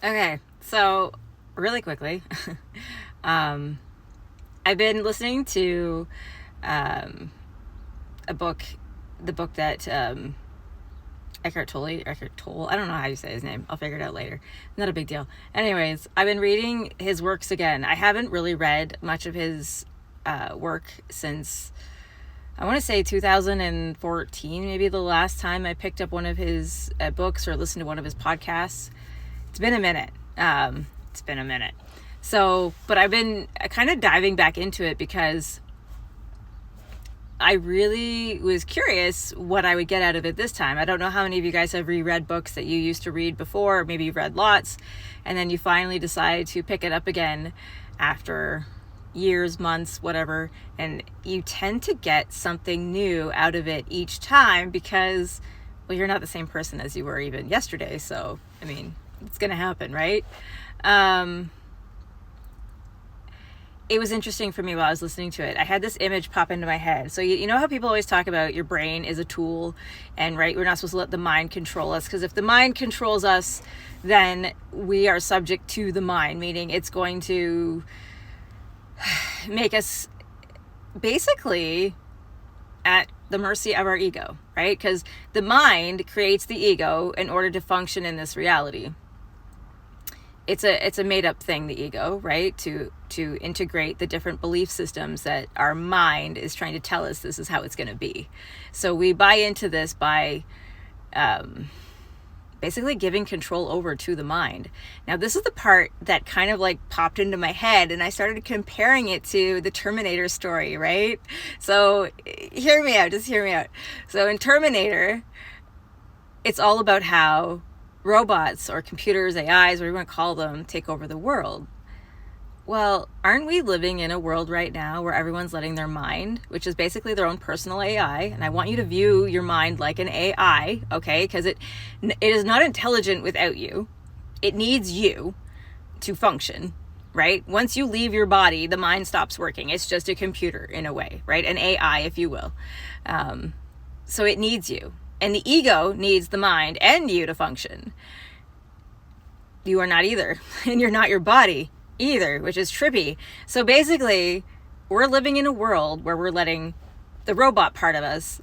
Okay, so really quickly, um, I've been listening to um, a book, the book that Eckhart Tolle, I don't know how you say his name. I'll figure it out later. Not a big deal. Anyways, I've been reading his works again. I haven't really read much of his work since, I want to say 2014, maybe the last time I picked up one of his books or listened to one of his podcasts. It's been a minute. It's been a minute. So, but I've been kind of diving back into it because I really was curious what I would get out of it this time. I don't know how many of you guys have reread books that you used to read before, or maybe you've read lots, and then you finally decide to pick it up again after years, months, whatever, and you tend to get something new out of it each time because, well, you're not the same person as you were even yesterday. So, I mean, it's going to happen, right? It was interesting for me while I was listening to it. I had this image pop into my head. So you know how people always talk about your brain is a tool, and right, we're not supposed to let the mind control us, because if the mind controls us, then we are subject to the mind, meaning it's going to make us basically at the mercy of our ego, right? Because the mind creates the ego in order to function in this reality. It's a made up thing, the ego, right? To integrate the different belief systems that our mind is trying to tell us this is how it's going to be. So we buy into this by basically giving control over to the mind. Now, this is the part that kind of like popped into my head, and I started comparing it to the Terminator story, right? So hear me out, just hear me out. So in Terminator, it's all about how robots or computers, AIs, whatever you want to call them, take over the world. Well, aren't we living in a world right now where everyone's letting their mind, which is basically their own personal AI, and I want you to view your mind like an AI, okay? Because it is not intelligent without you. It needs you to function, right? Once you leave your body, the mind stops working. It's just a computer in a way, right? An AI, if you will. So it needs you. And the ego needs the mind and you to function. You are not either. And you're not your body either, which is trippy. So basically, we're living in a world where we're letting the robot part of us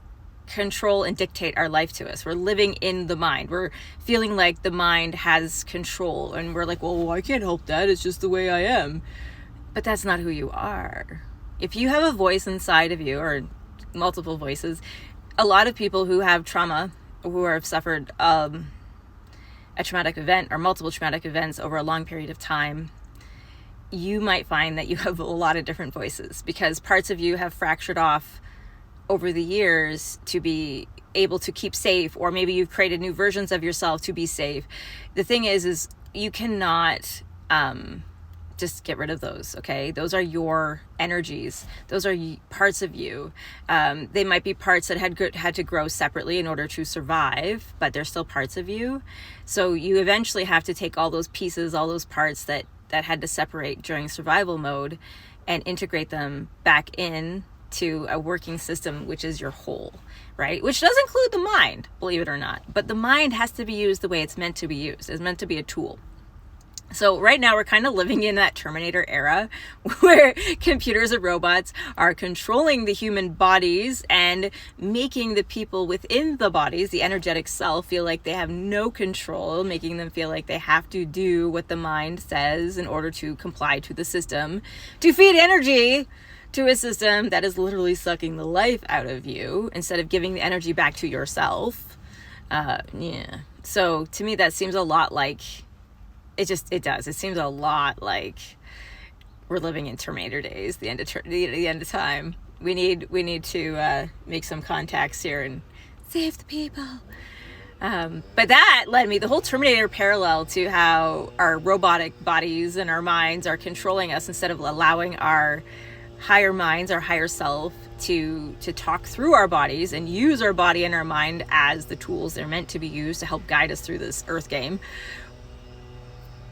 control and dictate our life to us. We're living in the mind. We're feeling like the mind has control. And we're like, well, I can't help that. It's just the way I am. But that's not who you are. If you have a voice inside of you, or multiple voices, a lot of people who have trauma, who have suffered a traumatic event or multiple traumatic events over a long period of time, you might find that you have a lot of different voices because parts of you have fractured off over the years to be able to keep safe, or maybe you've created new versions of yourself to be safe. The thing is you cannot just get rid of those, okay? Those are your energies. Those are parts of you. They might be parts that had to grow separately in order to survive, but they're still parts of you. So you eventually have to take all those pieces, all those parts that had to separate during survival mode, and integrate them back in to a working system, which is your whole, right? Which does include the mind, believe it or not. But the mind has to be used the way it's meant to be used. It's meant to be a tool. So right now we're kind of living in that Terminator era where computers and robots are controlling the human bodies and making the people within the bodies, the energetic self, feel like they have no control, making them feel like they have to do what the mind says in order to comply to the system, to feed energy to a system that is literally sucking the life out of you instead of giving the energy back to yourself. So to me that seems a lot like it does. It seems a lot like we're living in Terminator days, the end of time. We need to make some contacts here and save the people. But that led me, the whole Terminator parallel to how our robotic bodies and our minds are controlling us instead of allowing our higher minds, our higher self, to talk through our bodies and use our body and our mind as the tools they're meant to be used to help guide us through this earth game.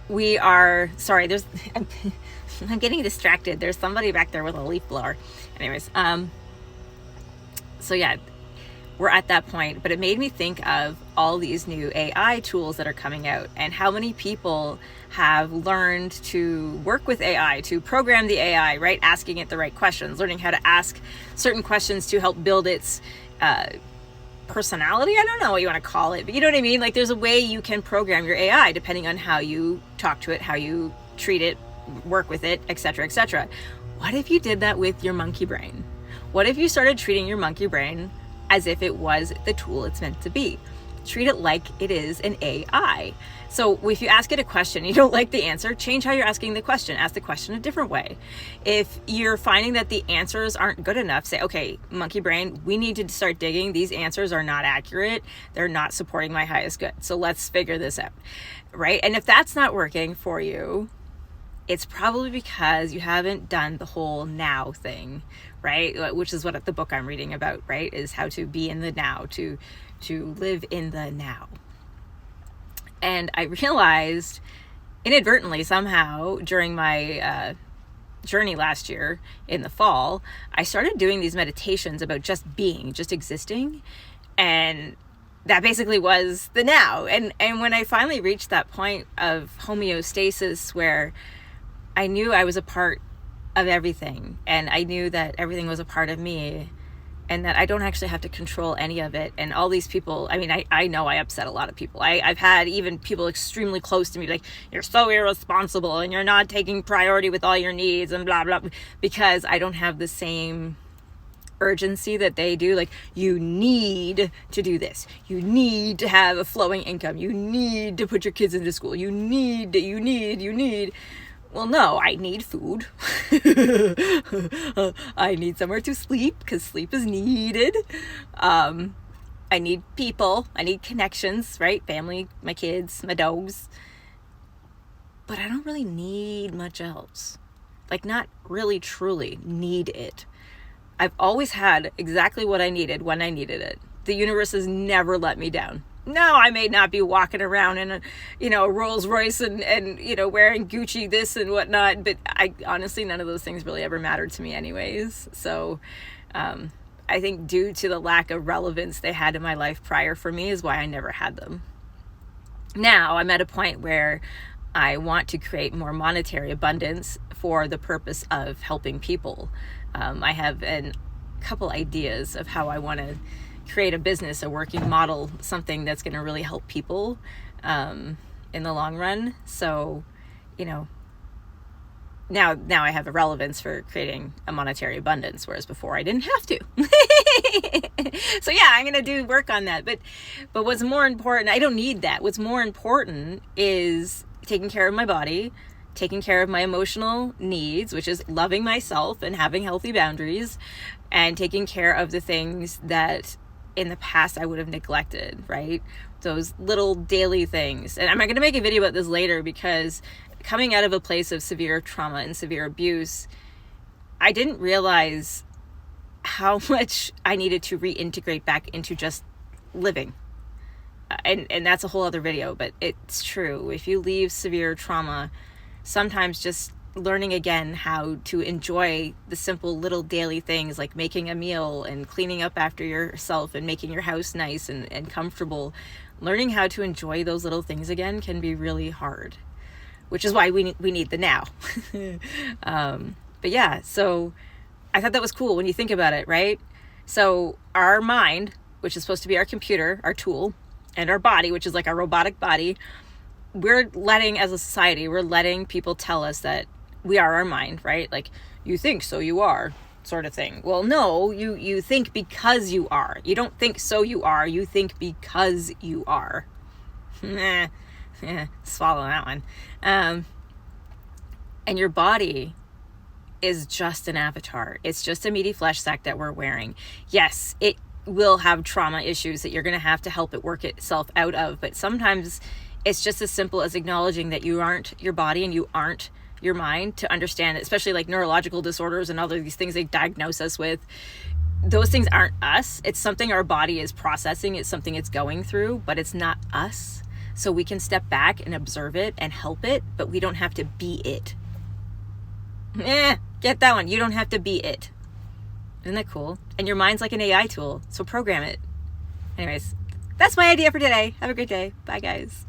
We are, sorry, I'm getting distracted. There's somebody back there with a leaf blower. Anyways, so yeah, we're at that point. But it made me think of all these new AI tools that are coming out and how many people have learned to work with AI, to program the AI, right? Asking it the right questions, learning how to ask certain questions to help build its personality. I don't know what you want to call it, but you know what I mean? Like there's a way you can program your AI depending on how you talk to it, how you treat it, work with it, etc., etc. What if you did that with your monkey brain? What if you started treating your monkey brain as if it was the tool it's meant to be? Treat it like it is an AI. So if you ask it a question, you don't like the answer, change how you're asking the question. Ask the question a different way. If you're finding that the answers aren't good enough, say, okay, monkey brain, we need to start digging. These answers are not accurate. They're not supporting my highest good. So let's figure this out, right? And if that's not working for you, it's probably because you haven't done the whole now thing, right? Which is what the book I'm reading about, right? Is how to be in the now, to live in the now. And I realized inadvertently somehow during my journey last year in the fall, I started doing these meditations about just being, just existing. And that basically was the now. And when I finally reached that point of homeostasis where I knew I was a part of everything and I knew that everything was a part of me and that I don't actually have to control any of it. And all these people, I mean, I know I upset a lot of people. I've had even people extremely close to me like, you're so irresponsible and you're not taking priority with all your needs and blah, blah, because I don't have the same urgency that they do. Like, you need to do this. You need to have a flowing income. You need to put your kids into school. You need. Well, no, I need food. I need somewhere to sleep because sleep is needed. I need people. I need connections, right? Family, my kids, my dogs. But I don't really need much else. Like, not really truly need it. I've always had exactly what I needed when I needed it. The universe has never let me down. No, I may not be walking around in a Rolls Royce and wearing Gucci this and whatnot, but I honestly, none of those things really ever mattered to me anyways. So I think due to the lack of relevance they had in my life prior for me is why I never had them. Now I'm at a point where I want to create more monetary abundance for the purpose of helping people. I have a couple ideas of how I want to create a business, a working model, something that's going to really help people in the long run. So, now I have a relevance for creating a monetary abundance, whereas before I didn't have to. So yeah, I'm going to do work on that. But what's more important, I don't need that. What's more important is taking care of my body, taking care of my emotional needs, which is loving myself and having healthy boundaries, and taking care of the things that in the past I would have neglected, right? Those little daily things. And I'm going to make a video about this later because coming out of a place of severe trauma and severe abuse, I didn't realize how much I needed to reintegrate back into just living. And that's a whole other video, but it's true. If you leave severe trauma, sometimes just learning again how to enjoy the simple little daily things like making a meal and cleaning up after yourself and making your house nice and comfortable, learning how to enjoy those little things again can be really hard, which is why we need the now. But yeah, so I thought that was cool when you think about it, right? So our mind, which is supposed to be our computer, our tool, and our body, which is like our robotic body, we're letting, as a society, we're letting people tell us that we are our mind, right? Like, you think, so you are, sort of thing. Well, no, you think because you are. You don't think so you are. You think because you are. Swallow that one. And your body is just an avatar. It's just a meaty flesh sack that we're wearing. Yes, it will have trauma issues that you're going to have to help it work itself out of. But sometimes it's just as simple as acknowledging that you aren't your body and you aren't your mind, to understand, especially like neurological disorders and all of these things they diagnose us with. Those things aren't us. It's something our body is processing. It's something it's going through, but it's not us. So we can step back and observe it and help it, but we don't have to be it. Get that one. You don't have to be it. Isn't that cool? And your mind's like an AI tool, so program it. Anyways, that's my idea for today. Have a great day. Bye, guys.